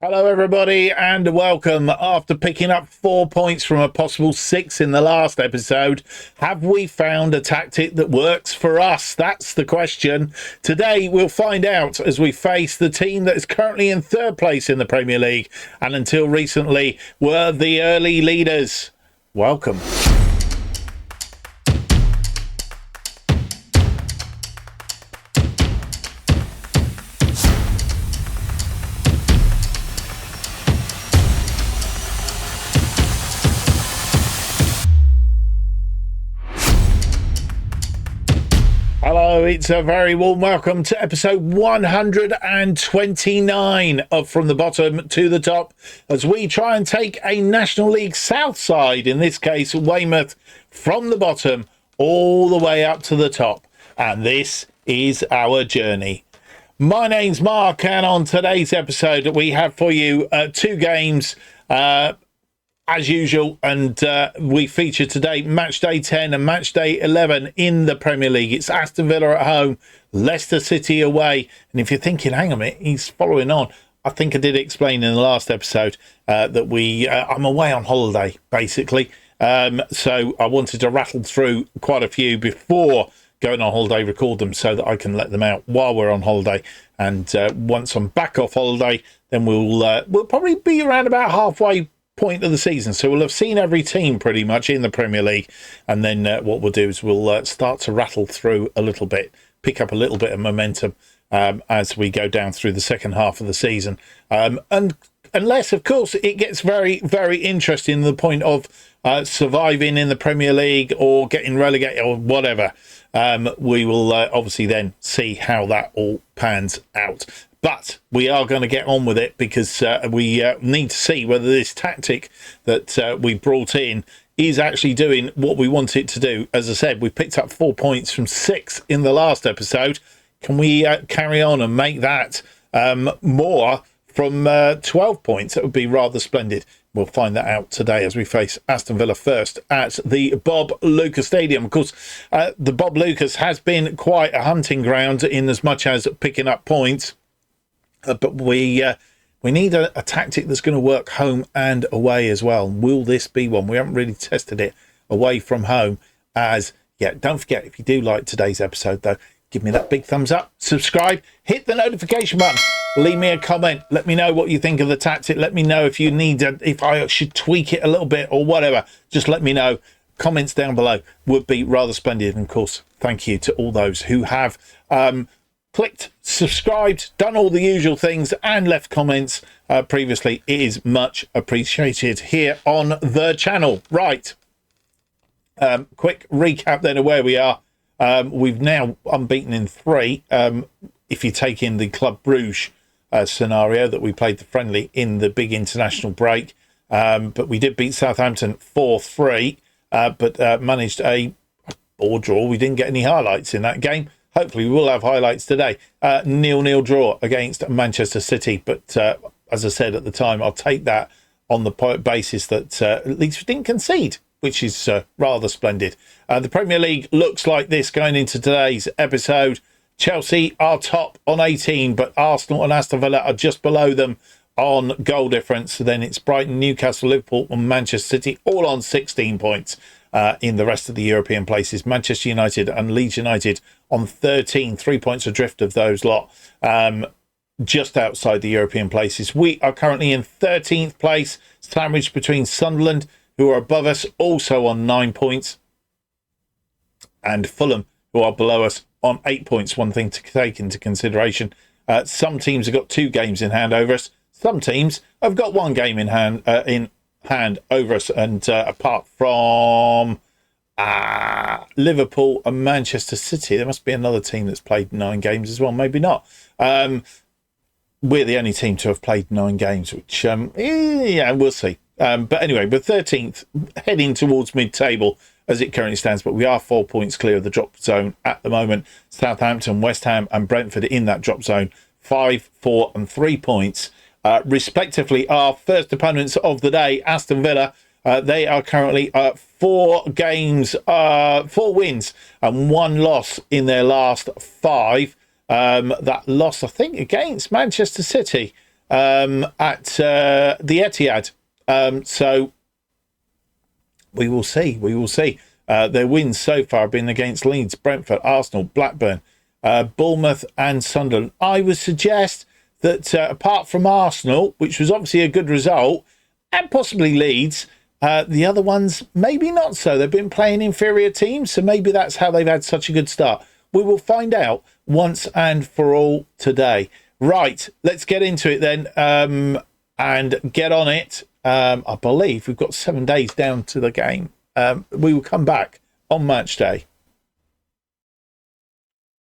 Hello, everybody, and welcome. After picking up 4 points from a possible 6 in the last episode, have we found a tactic that works for us? That's the question. Today, we'll find out as we face the team that is currently in third place in the Premier League and until recently were the early leaders. Welcome. Hello, it's a very warm welcome to episode 129 of From the Bottom to the Top as we try and take a National League South side, in this case Weymouth, from the bottom all the way up to the top. And this is our journey. My name's Mark, and on today's episode we have for you two games as usual, and we feature today match day 10 and match day 11 in the Premier League. It's Aston Villa at home, Leicester City away. And if you're thinking, hang on a minute, he's following on, I think I did explain in the last episode that I'm away on holiday, basically. So I wanted to rattle through quite a few before going on holiday, record them so that I can let them out while we're on holiday. And once I'm back off holiday, then we'll probably be around about halfway point of the season, so we'll have seen every team pretty much in the Premier League, and then what we'll do is we'll start to rattle through a little bit, pick up a little bit of momentum as we go down through the second half of the season, and unless of course it gets very, very interesting to the point of surviving in the Premier League or getting relegated or whatever. We will obviously then see how that all pans out. But we are going to get on with it because we need to see whether this tactic that we brought in is actually doing what we want it to do. As I said, we picked up 4 points from 6 in the last episode. Can we carry on and make that more from 12 points? That would be rather splendid. We'll find that out today as we face Aston Villa first at the Bob Lucas Stadium. Of course, the Bob Lucas has been quite a hunting ground in as much as picking up points. But we need a tactic that's going to work home and away as well. Will this be one? We haven't really tested it away from home as yet. Don't forget, if you do like today's episode, though, give me that big thumbs up, subscribe, hit the notification button, leave me a comment. Let me know what you think of the tactic. Let me know if you need if I should tweak it a little bit or whatever. Just let me know. Comments down below would be rather splendid. And of course, thank you to all those who have clicked, subscribed, done all the usual things and left comments previously. It is much appreciated here on the channel. Right, quick recap then of where we are. We've now unbeaten in 3 if you take in the Club Bruges scenario that we played the friendly in the big international break, but we did beat Southampton 4-3, but managed a ball draw. We didn't get any highlights in that game. Hopefully we will have highlights today. 0-0 draw against Manchester City. But as I said at the time, I'll take that on the basis that at least we didn't concede, which is rather splendid. The Premier League looks like this going into today's episode. Chelsea are top on 18, but Arsenal and Aston Villa are just below them on goal difference. Then it's Brighton, Newcastle, Liverpool and Manchester City all on 16 points. In the rest of the European places, Manchester United and Leeds United on 13, 3 points adrift of those lot, just outside the European places. We are currently in 13th place, sandwiched between Sunderland, who are above us, also on 9 points, and Fulham, who are below us on 8 points. One thing to take into consideration, some teams have got 2 games in hand over us. Some teams have got 1 game in hand over us, and apart from Liverpool and Manchester City, there must be another team that's played 9 games as well. Maybe not. We're the only team to have played 9 games, which yeah, we'll see. But anyway, we're 13th, heading towards mid-table as it currently stands, but we are 4 points clear of the drop zone at the moment. Southampton, West Ham and Brentford in that drop zone, 5, 4 and 3 points respectively. Our first opponents of the day, Aston Villa, they are currently 4 wins and 1 loss in their last 5. That loss, I think, against Manchester City at the Etihad. So we will see. We will see. Their wins so far have been against Leeds, Brentford, Arsenal, Blackburn, Bournemouth and Sunderland. I would suggest that apart from Arsenal, which was obviously a good result, and possibly Leeds, the other ones maybe not so. They've been playing inferior teams, so maybe that's how they've had such a good start. We will find out once and for all today. Right, let's get into it then and get on it. I believe we've got 7 days down to the game. We will come back on match day.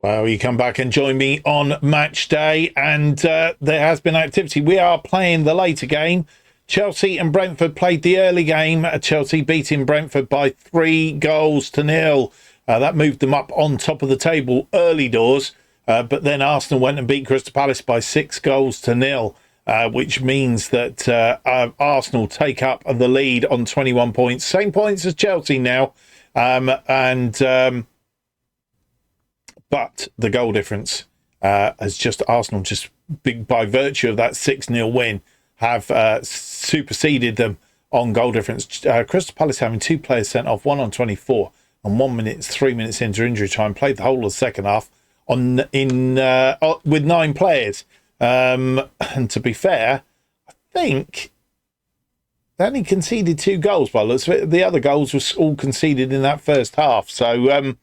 Well, you come back and join me on match day, and there has been activity. We are playing the later game. Chelsea and Brentford played the early game. Chelsea beating Brentford by 3-0. That moved them up on top of the table early doors, but then Arsenal went and beat Crystal Palace by 6-0, which means that Arsenal take up the lead on 21 points. Same points as Chelsea now, but the goal difference has just Arsenal, just big by virtue of that 6-0 win, have superseded them on goal difference. Crystal Palace having 2 players sent off, one on 24 and 3 minutes into injury time, played the whole of the second half with 9 players. And to be fair, I think they only conceded 2 goals by the looks of it. The other goals were all conceded in that first half. So,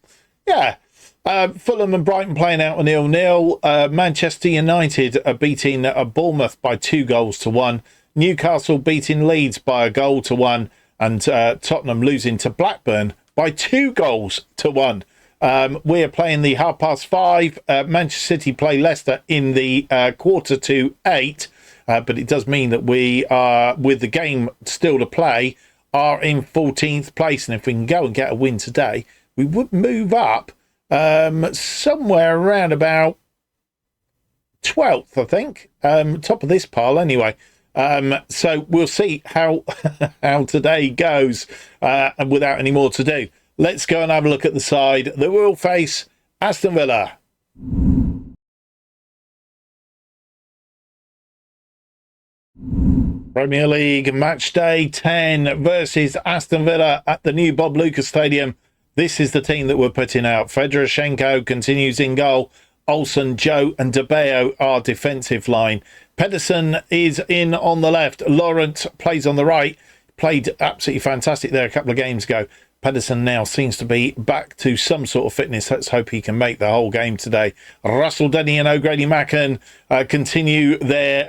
Fulham and Brighton playing out a 0-0. Manchester United are beating Bournemouth by 2-1. Newcastle beating Leeds by 1-1. And Tottenham losing to Blackburn by 2-1. We are playing the 5:30. Manchester City play Leicester in the 7:45. But it does mean that we are, with the game still to play, are in 14th place. And if we can go and get a win today, we would move up somewhere around about 12th, I think. Top of this pile anyway. So we'll see how today goes, and without any more to do. Let's go and have a look at the side that will face Aston Villa. Premier League match day 10 versus Aston Villa at the new Bob Lucas Stadium. This is the team that we're putting out. Fedorchenko continues in goal. Olsen, Joe and De Bayo are defensive line. Pedersen is in on the left. Laurent plays on the right. Played absolutely fantastic there a couple of games ago. Pedersen now seems to be back to some sort of fitness. Let's hope he can make the whole game today. Russell Denny and O'Grady Macken continue their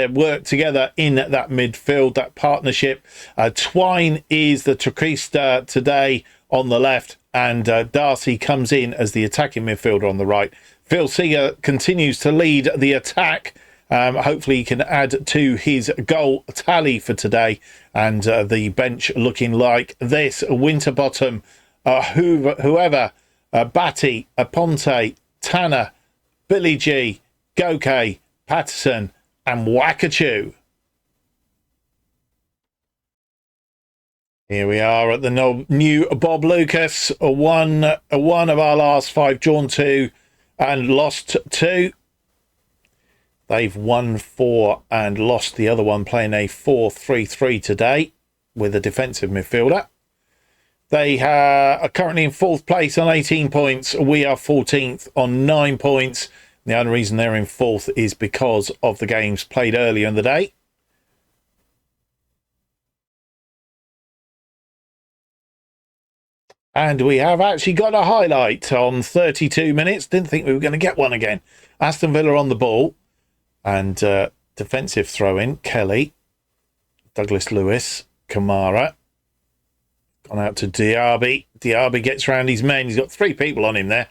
work together in that midfield, that partnership. Twine is the trequista today on the left, and Darcy comes in as the attacking midfielder on the right. Phil Seeger continues to lead the attack. Hopefully he can add to his goal tally for today. And the bench looking like this: Winterbottom, whoever, Batty, Aponte, Tanner, Billy G, Goke, Patterson and Wakachu. Here we are at the new Bob Lucas. One of our last 5, drawn 2 and lost 2. They've won 4 and lost the other one, playing a 4-3-3 today with a defensive midfielder. They are currently in 4th place on 18 points. We are 14th on 9 points. The only reason they're in 4th is because of the games played earlier in the day. And we have actually got a highlight on 32 minutes. Didn't think we were going to get one again. Aston Villa on the ball. And defensive throw-in, Kelly, Douglas Lewis, Kamara. Gone out to Diaby. Diaby gets round his men. He's got 3 people on him there.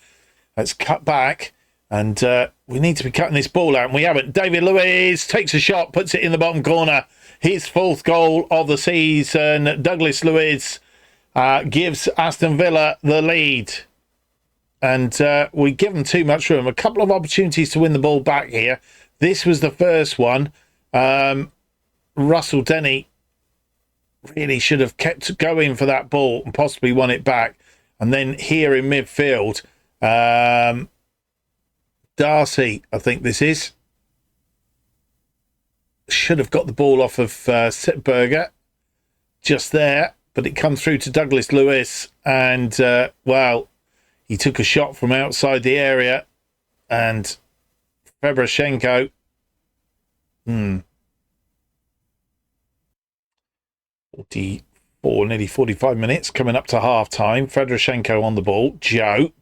Let's cut back. And we need to be cutting this ball out, and we haven't. David Luiz takes a shot, puts it in the bottom corner. His 4th goal of the season. Douglas Luiz gives Aston Villa the lead. And we give them too much room. A couple of opportunities to win the ball back here. This was the first one. Russell Denny really should have kept going for that ball and possibly won it back. And then here in midfield, Darcy, I think this is. should have got the ball off of Sitberger just there, but it comes through to Douglas Lewis, and well, he took a shot from outside the area, and Fedorishenko 44, nearly 45 minutes, coming up to half time. Fedorishenko on the ball. Joe.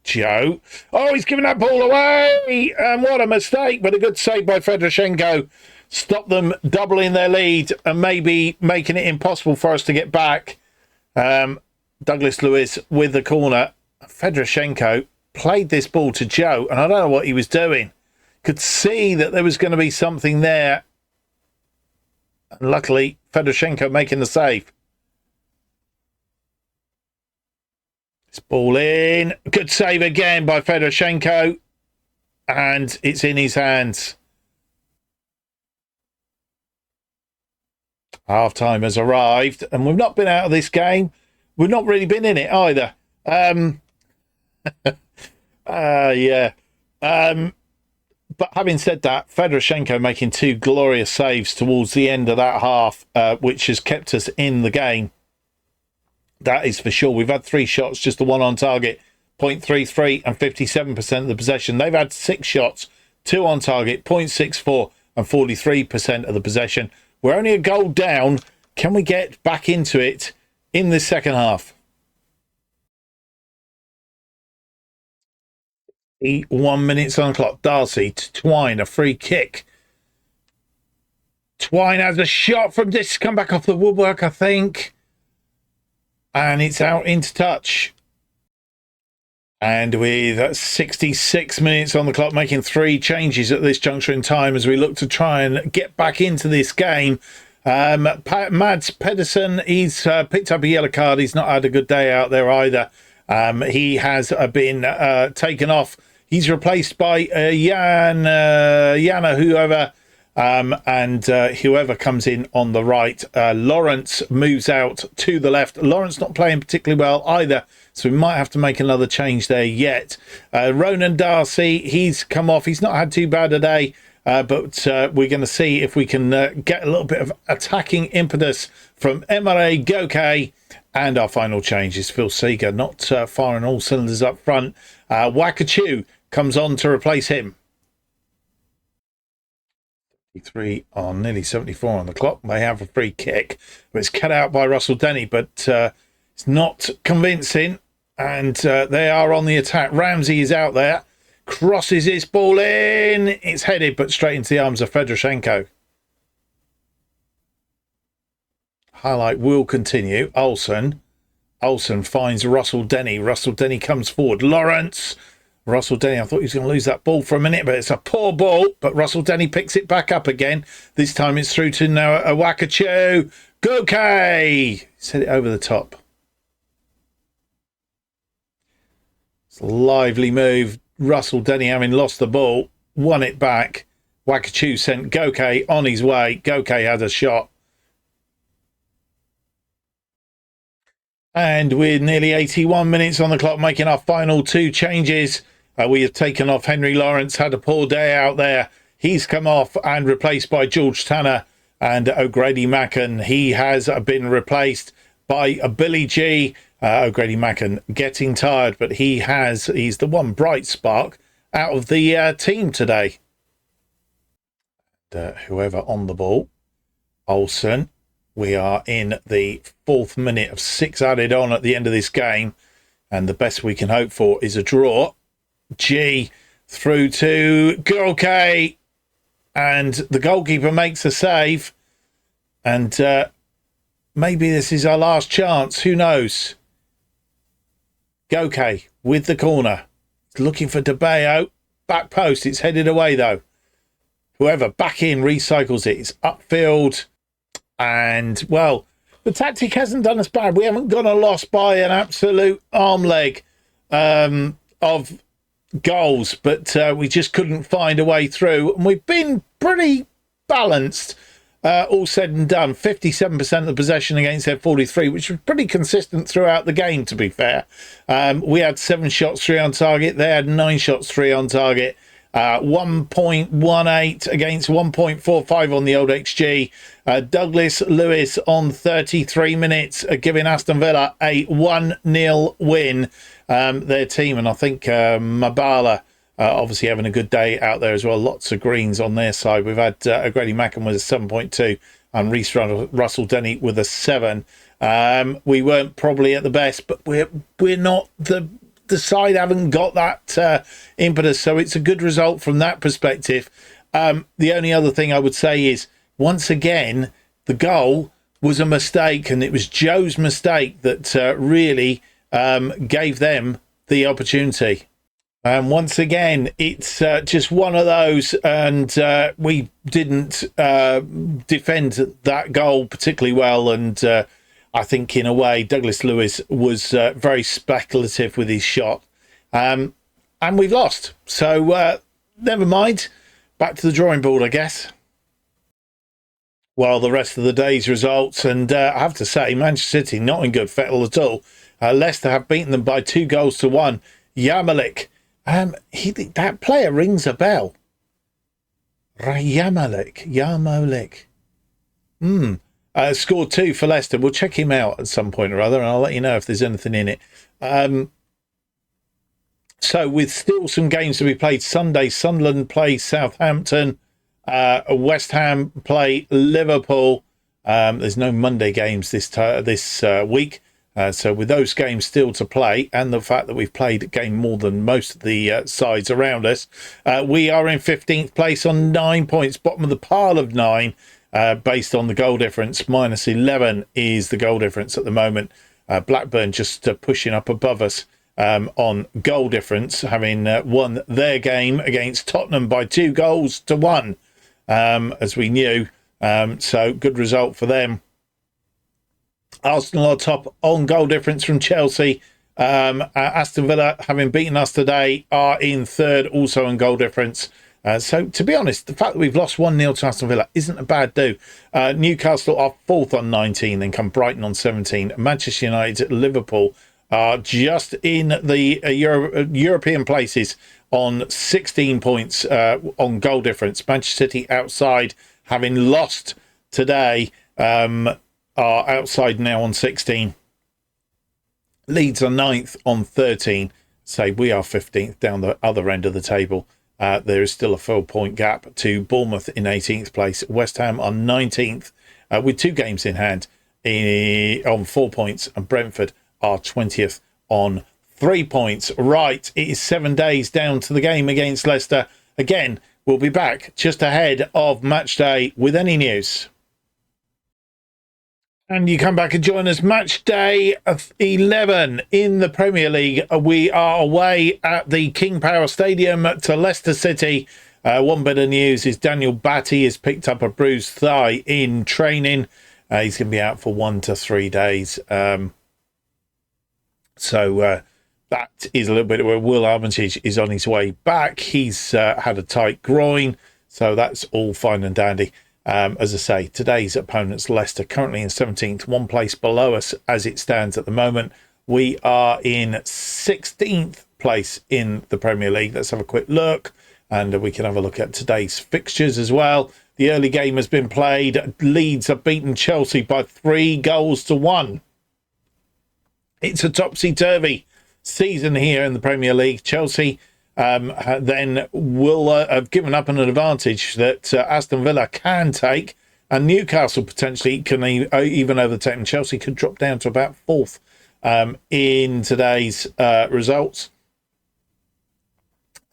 Oh, he's giving that ball away, and what a mistake, but a good save by Fedorishenko. Stop them doubling their lead and maybe making it impossible for us to get back. Douglas Lewis with the corner. Fedorishenko played this ball to Joe, and I don't know what he was doing. Could see that there was going to be something there. And luckily, Fedorishenko making the save. This ball in. Good save again by Fedorishenko. And it's in his hands. Half time has arrived, and we've not been out of this game. We've not really been in it either. Yeah. But having said that, Fedorishenko making two glorious saves towards the end of that half, which has kept us in the game. That is for sure. We've had 3 shots, just the one on target, 0.33 and 57% of the possession. They've had 6 shots, 2 on target, 0.64 and 43% of the possession. We're only a goal down. Can we get back into it in this second half? 1 minute on the clock. Darcy to Twine, a free kick. Twine has a shot from this, come back off the woodwork, I think. And it's out into touch. And with 66 minutes on the clock, making 3 changes at this juncture in time as we look to try and get back into this game. Mads Pedersen, he's picked up a yellow card. He's not had a good day out there either. He has been taken off. He's replaced by Yana, whoever, and whoever comes in on the right. Lawrence moves out to the left. Lawrence not playing particularly well either, so we might have to make another change there yet. Ronan Darcy, he's come off. He's not had too bad a day, but we're going to see if we can get a little bit of attacking impetus from Emre Goke. And our final change is Phil Seeger, not firing all cylinders up front. Wakachu comes on to replace him. 73 on nearly 74 on the clock. They have a free kick. It's cut out by Russell Denny, but it's not convincing. And they are on the attack. Ramsey is out there. Crosses this ball in. It's headed, but straight into the arms of Fedorishenko. Highlight will continue. Olsen finds Russell Denny. Russell Denny comes forward. Lawrence. Russell Denny, I thought he was going to lose that ball for a minute, but it's a poor ball. But Russell Denny picks it back up again. This time it's through to now Wakachu. Goke! Set it over the top. It's a lively move. Russell Denny, having lost the ball, won it back. Wakachu sent Goke on his way. Goke had a shot. And with nearly 81 minutes on the clock, making our final 2 changes. We have taken off Henry Lawrence, had a poor day out there. He's come off and replaced by George Tanner. And O'Grady Macken, he has been replaced by Billy G. O'Grady Macken getting tired, but he's the one bright spark out of the team today. Whoever on the ball, Olsen. We are in the 4th minute of 6 added on at the end of this game. And the best we can hope for is a draw. G through to Goke. And the goalkeeper makes a save. And maybe this is our last chance. Who knows? Goke with the corner. Looking for DeBeo. Back post. It's headed away though. Whoever back in recycles it. It's upfield. And, well, the tactic hasn't done us bad. We haven't gone a loss by an absolute arm leg of goals, but we just couldn't find a way through. And we've been pretty balanced, all said and done. 57% of the possession against their 43, which was pretty consistent throughout the game, to be fair. We had 7 shots, 3 on target. They had 9 shots, 3 on target. 1.18 against 1.45 on the old XG. Douglas Lewis on 33 minutes, giving Aston Villa a 1-0 win. Their team, and I think Mabala obviously having a good day out there as well. Lots of greens on their side. We've had Grady Mackham with a 7.2 and Reece Russell Denny with a 7. We weren't probably at the best, but we're not the side haven't got that impetus, so it's a good result from that perspective. The only other thing I would say is, once again, the goal was a mistake, and it was Joe's mistake that really gave them the opportunity. Once again, it's just one of those, and we didn't defend that goal particularly well, and I think in a way Douglas Lewis was very speculative with his shot, and we've lost. So never mind, back to the drawing board, I guess. Well, the rest of the day's results, and I have to say, Manchester City not in good fettle at all. Leicester have beaten them by 2-1. Yarmolenko, that player rings a bell. Yarmolenko. Scored 2 for Leicester. We'll check him out at some point or other, and I'll let you know if there's anything in it. So with still some games to be played Sunday, Sunderland play Southampton. West Ham play Liverpool. There's no Monday games this week. So with those games still to play, and the fact that we've played a game more than most of the sides around us, we are in 15th place on 9 points, bottom of the pile of 9. Based on the goal difference, -11 is the goal difference at the moment. Blackburn just pushing up above us on goal difference, having won their game against Tottenham by 2-1, as we knew. So good result for them. Arsenal are top on goal difference from Chelsea. Aston Villa, having beaten us today, are in third, also on goal difference. So, to be honest, the fact that we've lost 1-0 to Aston Villa isn't a bad do. Newcastle are fourth on 19, then come Brighton on 17. Manchester United, Liverpool are just in the European places on 16 points on goal difference. Manchester City outside, having lost today, are outside now on 16. Leeds are 9th on 13. Say we are 15th down the other end of the table. There is still a 4-point gap to Bournemouth in 18th place. West Ham on 19th with 2 games in hand on 4 points, and Brentford are 20th on 3 points. Right, it is 7 days down to the game against Leicester. Again, we'll be back just ahead of match day with any news. And you come back and join us. Match day 11 in the Premier League. We are away at the King Power Stadium to Leicester City. One bit of news is Daniel Batty has picked up a bruised thigh in training. He's going to be out for 1 to 3 days. So that is a little bit where Will Armitage is on his way back. He's had a tight groin, so that's all fine and dandy. As I say, today's opponent's Leicester, currently in 17th, 1 place below us as it stands at the moment. We are in 16th place in the Premier League. Let's have a quick look, and we can have a look at today's fixtures as well. The early game has been played. Leeds have beaten Chelsea by 3-1. It's a topsy-turvy season here in the Premier League. Chelsea then will have given up an advantage that Aston Villa can take, and Newcastle potentially can even overtake them. Chelsea could drop down to about 4th in today's results.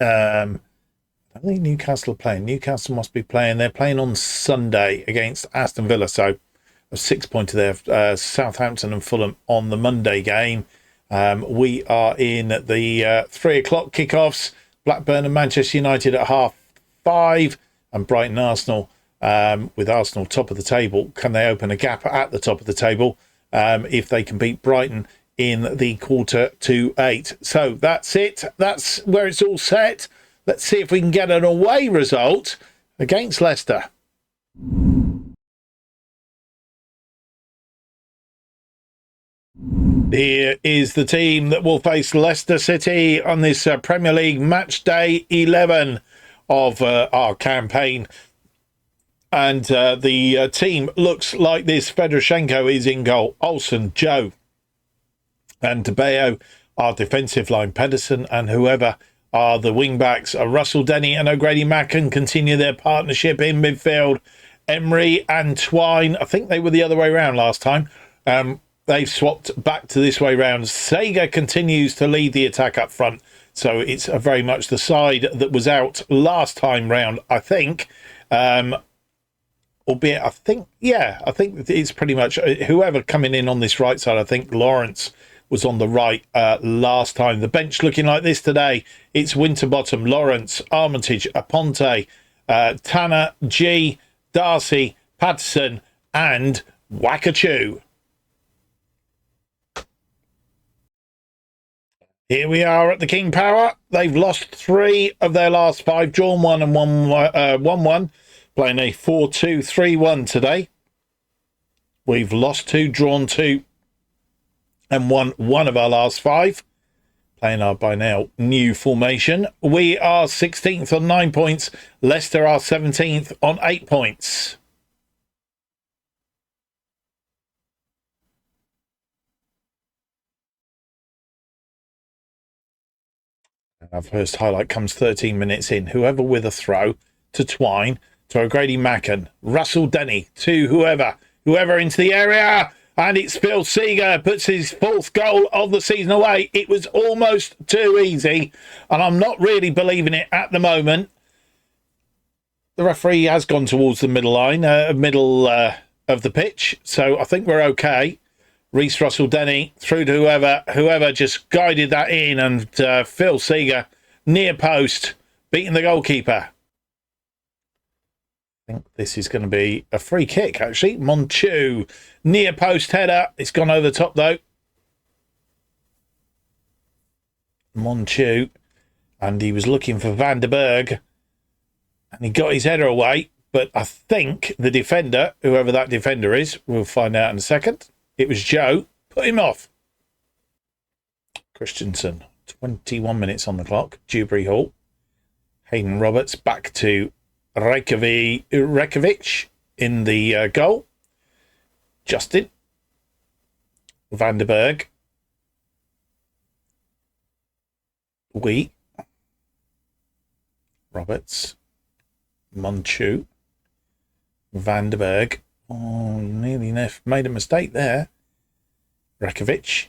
I think Newcastle are playing. Newcastle must be playing. They're playing on Sunday against Aston Villa, so a 6-pointer there. Southampton and Fulham on the Monday game. We are in the 3 o'clock kickoffs. Blackburn and Manchester United at 5:30, and Brighton Arsenal, with Arsenal top of the table. Can they open a gap at the top of the table if they can beat Brighton in the 7:45? So that's it. That's where it's all set. Let's see if we can get an away result against Leicester. Here is the team that will face Leicester City on this Premier League match day 11. of our campaign. And the team looks like this. Fedorchenko is in goal. Olsen, Joe, and DeBeo are defensive line. Pedersen and whoever are the wing-backs. Russell Denny and O'Grady Macken continue their partnership in midfield. Emery and Twine, I think they were the other way around last time. They've swapped back to this way round. Sega continues to lead the attack up front. So it's very much the side that was out last time round, I think. Albeit, I think it's pretty much whoever coming in on this right side. I think Lawrence was on the right last time. The bench looking like this today. It's Winterbottom, Lawrence, Armitage, Aponte, Tanner, G, Darcy, Patterson, and Wakachu. Here we are at the King Power. They've lost 3 of their last 5, drawn 1 and 1-1. Playing a 4-2-3-1 today. We've lost 2, drawn 2, and won 1 of our last 5. Playing our, by now, new formation. We are 16th on 9 points. Leicester are 17th on 8 points. Our first highlight comes 13 minutes in. Whoever with a throw to Twine, to O'Grady Macken, Russell Denny, to whoever into the area, and it's Phil Seeger puts his 4th goal of the season away. It was almost too easy, and I'm not really believing it at the moment. The referee has gone towards the middle line, middle of the pitch, so I think we're okay. Reece Russell Denny through to whoever just guided that in, and Phil Seeger near post beating the goalkeeper. I think this is going to be a free kick, actually. Monchu, near post header. It's gone over the top, though. Monchu, and he was looking for Van der Berg, and he got his header away. But I think the defender, whoever that defender is, we'll find out in a second. It was Joe. Put him off. Christensen, 21 minutes on the clock. Dewberry Hall. Hayden Roberts back to Rekovic in the goal. Justin. Van der Berg. Roberts. Monchu. Van der Berg. Oh, nearly made a mistake there. Rekovic.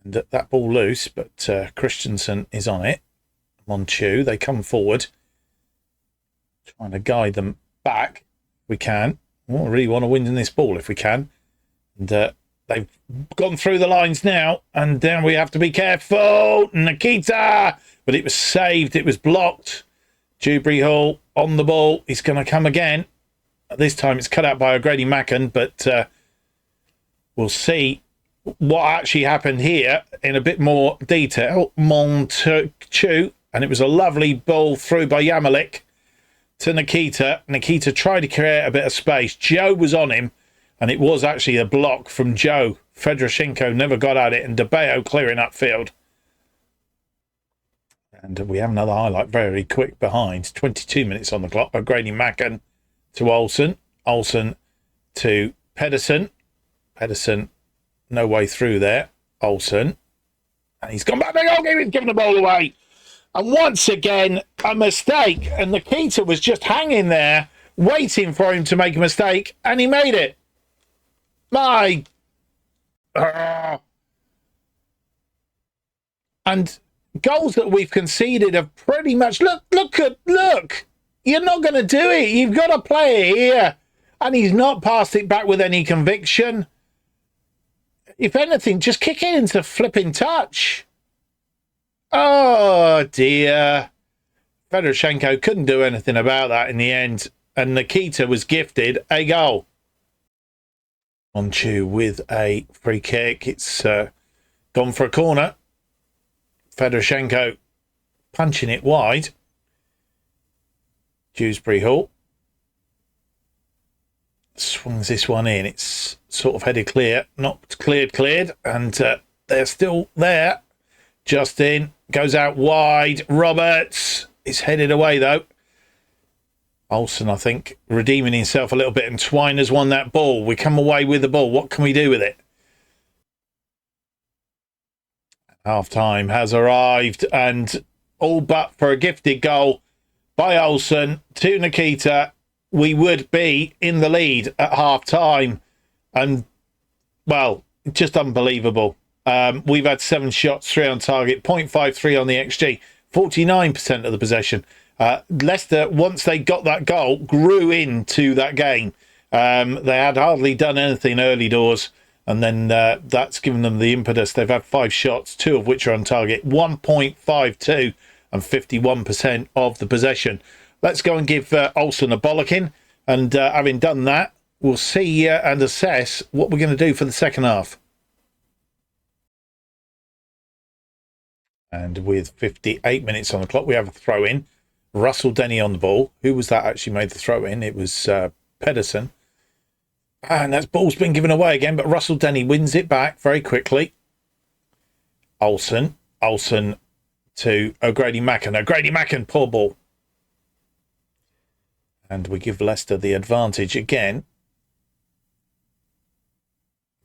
And that ball loose, but Christensen is on it. Monchu, they come forward. Trying to guide them back. We can. Oh, I really want to win in this ball if we can. And they've gone through the lines now. And then we have to be careful. Nikita! But it was saved. It was blocked. Dewberry Hall on the ball. He's going to come again. This time it's cut out by O'Grady Macken, but we'll see what actually happened here in a bit more detail. Monchu, and it was a lovely ball through by Yamalik to Nikita. Nikita tried to create a bit of space. Joe was on him, and it was actually a block from Joe. Fedorchenko never got at it, and DeBeo clearing upfield. And we have another highlight very quick behind. 22 minutes on the clock. O'Grady Macken to Olsen. Olsen to Pedersen. Pedersen, no way through there. Olsen. And he's gone back to the goalkeeper. He's given the ball away. And once again, a mistake. And Nikita was just hanging there, waiting for him to make a mistake. And he made it. My. And goals that we've conceded have pretty much... Look. You're not going to do it. You've got to play it here. And he's not passed it back with any conviction. If anything, just kick it into flipping touch. Oh, dear. Fedorchenko couldn't do anything about that in the end. And Nikita was gifted a goal. Monchu with a free kick. It's gone for a corner. Fedorchenko punching it wide. Dewsbury Hall swings this one in. It's sort of headed clear, not cleared, and they're still there. Justin goes out wide. Roberts It's headed away, though. Olsen, I think, redeeming himself a little bit, and Twine has won that ball. We come away with the ball. What can we do with it? Half-time has arrived, and all but for a gifted goal by Olsen to Nikita, we would be in the lead at half-time. And, well, just unbelievable. We've had 7 shots, 3 on target, 0.53 on the XG, 49% of the possession. Leicester, once they got that goal, grew into that game. They had hardly done anything early doors, and then that's given them the impetus. They've had 5 shots, 2 of which are on target, 1.52 and 51% of the possession. Let's go and give Olsen a bollocking, and having done that, we'll see and assess what we're going to do for the second half. And with 58 minutes on the clock, we have a throw-in. Russell Denny on the ball. Who was that actually made the throw-in? It was Pedersen. And that ball's been given away again, but Russell Denny wins it back very quickly. Olsen to O'Grady-Macken. O'Grady-Macken, poor ball. And we give Leicester the advantage again.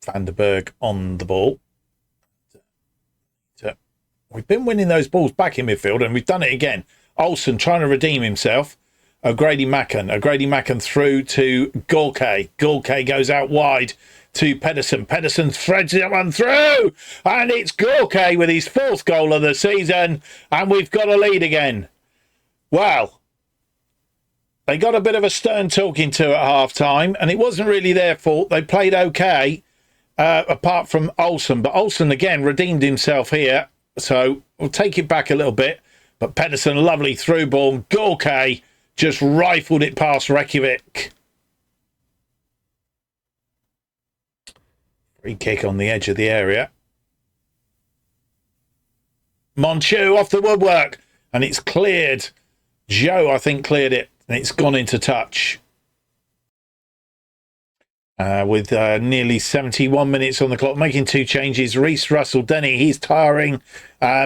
Van der Berg on the ball. We've been winning those balls back in midfield, and we've done it again. Olsen trying to redeem himself. O'Grady-Macken through to Gorka. Gorka goes out wide to Pedersen. Pedersen threads that one through, and it's Gorka with his 4th goal of the season, and we've got a lead again. Well, they got a bit of a stern talking to at half-time, and it wasn't really their fault. They played okay, apart from Olsen. But Olsen, again, redeemed himself here, so we'll take it back a little bit. But Pedersen, lovely through ball. Gorka just rifled it past Reykjavik. Free kick on the edge of the area. Monchu off the woodwork, and it's cleared. Joe, I think, cleared it, and it's gone into touch. With nearly 71 minutes on the clock, making 2 changes. Reece Russell-Denny, he's tiring.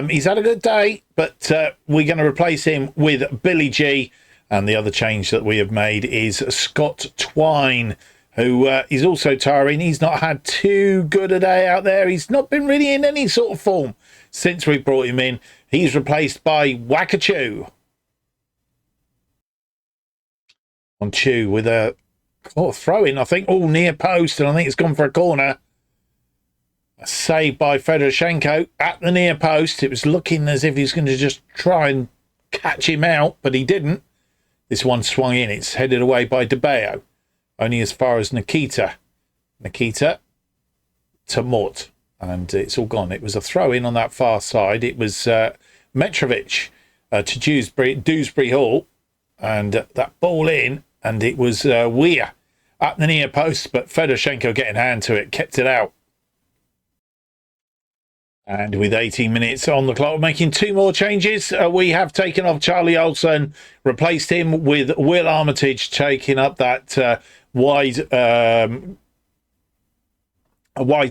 He's had a good day, but we're going to replace him with Billy G. And the other change that we have made is Scott Twine, who is also tiring. He's not had too good a day out there. He's not been really in any sort of form since we brought him in. He's replaced by Wakachu. On Chu with a throw-in, I think, all near post, and I think it's gone for a corner. A save by Fedorchenko at the near post. It was looking as if he's going to just try and catch him out, but he didn't. This one swung in. It's headed away by De Bayo, only as far as Nikita. Nikita to Mort, and it's all gone. It was a throw-in on that far side. It was Mitrovic to Dewsbury Hall, and that ball in, and it was Weir at the near post, but Fedorchenko getting hand to it, kept it out. And with 18 minutes on the clock, making 2 more changes, we have taken off Charlie Olsen, replaced him with Will Armitage, taking up that wide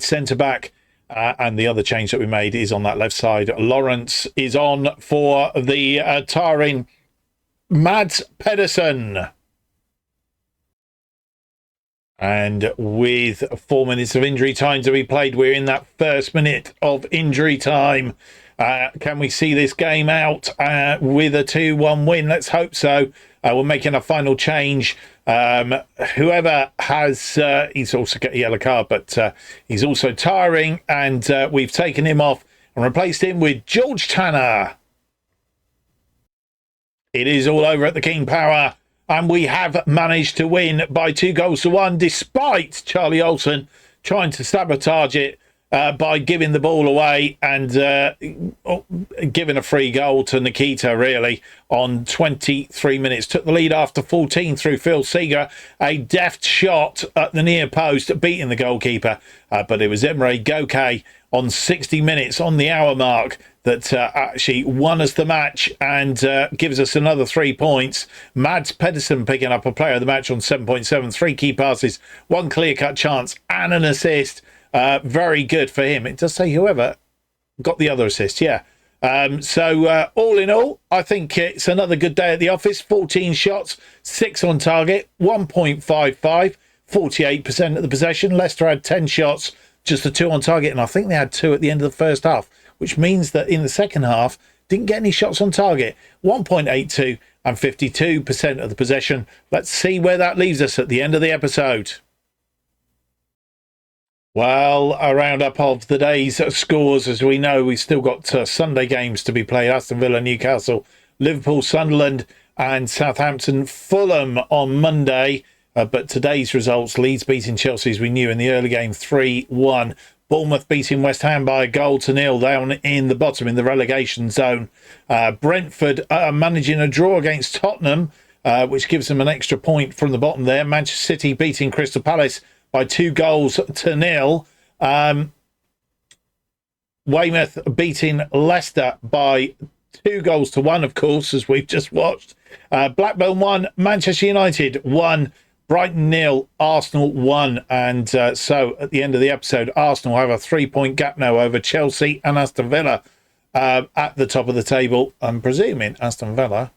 centre-back. And the other change that we made is on that left side. Lawrence is on for the tiring Mads Pedersen. And with 4 minutes of injury time to be played, we're in that first minute of injury time. Can we see this game out with a 2-1 win? Let's hope so. We're making a final change. Whoever has, he's also got a yellow card, but he's also tiring, and we've taken him off and replaced him with George Tanner. It is all over at the King Power. And we have managed to win by 2-1, despite Charlie Olsen trying to sabotage it by giving the ball away and giving a free goal to Nikita, really, on 23 minutes. Took the lead after 14 through Phil Seeger. A deft shot at the near post, beating the goalkeeper. But it was Emre Goke on 60 minutes on the hour mark that actually won us the match and gives us another 3 points. Mads Pedersen picking up a player of the match on 7.7, 3 key passes, 1 clear-cut chance and an assist. Very good for him. It does say whoever got the other assist, yeah. So all in all, I think it's another good day at the office. 14 shots, 6 on target, 1.55, 48% of the possession. Leicester had 10 shots, just the 2 on target, and I think they had 2 at the end of the first half, which means that in the second half, didn't get any shots on target. 1.82 and 52% of the possession. Let's see where that leaves us at the end of the episode. Well, a roundup of the day's scores. As we know, we've still got Sunday games to be played. Aston Villa, Newcastle, Liverpool, Sunderland and Southampton, Fulham on Monday. But today's results, Leeds beating Chelsea, as we knew in the early game, 3-1. Bournemouth beating West Ham by 1-0 down in the bottom in the relegation zone. Brentford managing a draw against Tottenham, which gives them an extra point from the bottom there. Manchester City beating Crystal Palace by 2-0. Weymouth beating Leicester by 2-1, of course, as we've just watched. Blackburn 1, Manchester United 1, Brighton 0, Arsenal 1. And so at the end of the episode, Arsenal have a 3-point gap now over Chelsea and Aston Villa at the top of the table. I'm presuming Aston Villa,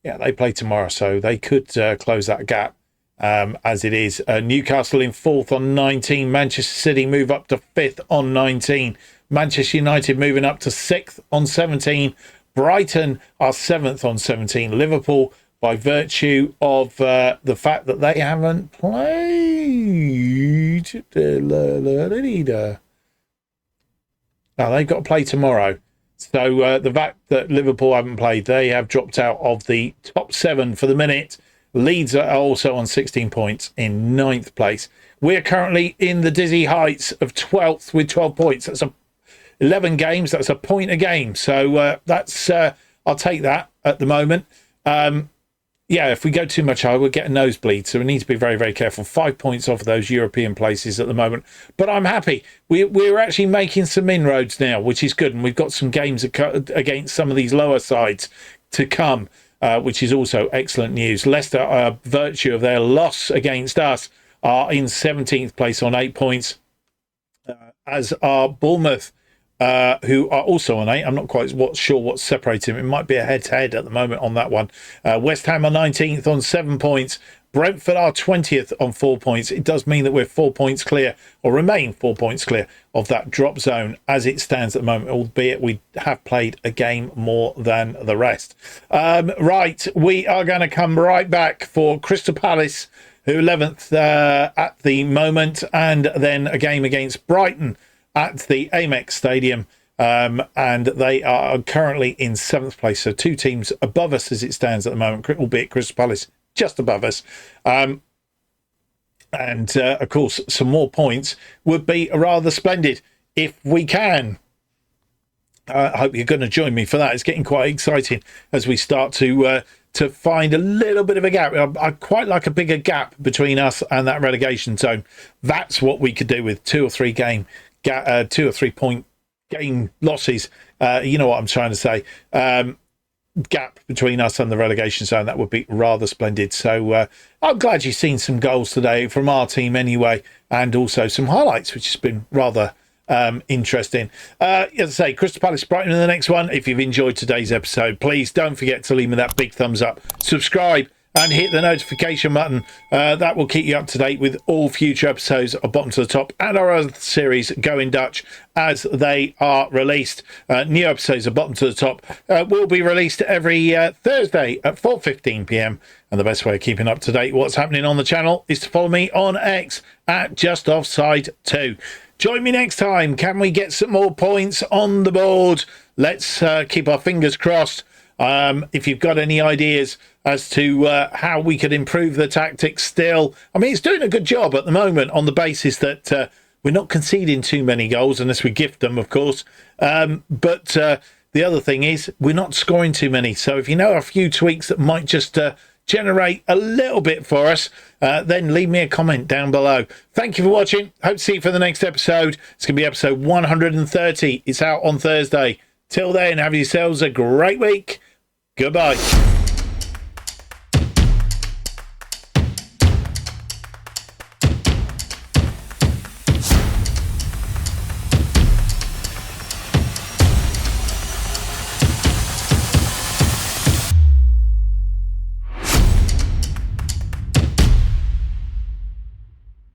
yeah, they play tomorrow, so they could close that gap. As it is, Newcastle in 4th on 19. Manchester City move up to 5th on 19. Manchester United moving up to 6th on 17. Brighton are 7th on 17. Liverpool, by virtue of the fact that they haven't played, now they've got to play tomorrow. So the fact that Liverpool haven't played, they have dropped out of the top 7 for the minute. Leeds are also on 16 points in 9th place. We're currently in the dizzy heights of 12th with 12 points. That's 11 games. That's a point a game. So that's I'll take that at the moment. Yeah, if we go too much higher, we'll get a nosebleed. So we need to be very, very careful. 5 points off of those European places at the moment. But I'm happy. We're actually making some inroads now, which is good. And we've got some games against some of these lower sides to come. Which is also excellent news. Leicester, virtue of their loss against us, are in 17th place on 8 points, as are Bournemouth, who are also on 8. I'm not quite sure what's separating them. It might be a head-to-head at the moment on that one. West Ham are 19th on 7 points. Brentford are 20th on 4 points. It does mean that we're 4 points clear, or remain 4 points clear of that drop zone as it stands at the moment, albeit we have played a game more than the rest. Right, we are going to come right back for Crystal Palace, who are 11th at the moment, and then a game against Brighton at the Amex Stadium. And they are currently in 7th place. So 2 teams above us as it stands at the moment, albeit Crystal Palace just above us. And of course, some more points would be rather splendid if we can. I hope you're going to join me for that. It's getting quite exciting as we start to find a little bit of a gap. I quite like a bigger gap between us and that relegation zone. That's what we could do with 2 or 3 point game losses. You know what I'm trying to say. Gap between us and the relegation zone, that would be rather splendid. So I'm glad you've seen some goals today from our team anyway, and also some highlights, which has been rather interesting. As I say, Crystal Palace, Brighton in the next one. If you've enjoyed today's episode, please don't forget to leave me that big thumbs up, subscribe and hit the notification button. That will keep you up to date with all future episodes of Bottom to the Top and our other series, Go in Dutch, as they are released. New episodes of Bottom to the Top will be released every Thursday at 4:15 p.m. And the best way of keeping up to date what's happening on the channel is to follow me on X at JustOffside2. Join me next time. Can we get some more points on the board? Let's keep our fingers crossed. If you've got any ideas as to how we could improve the tactics still. I mean, it's doing a good job at the moment on the basis that we're not conceding too many goals unless we gift them, of course. But the other thing is we're not scoring too many. So if you know a few tweaks that might just generate a little bit for us, then leave me a comment down below. Thank you for watching. Hope to see you for the next episode. It's going to be episode 130. It's out on Thursday. Till then, have yourselves a great week. Goodbye.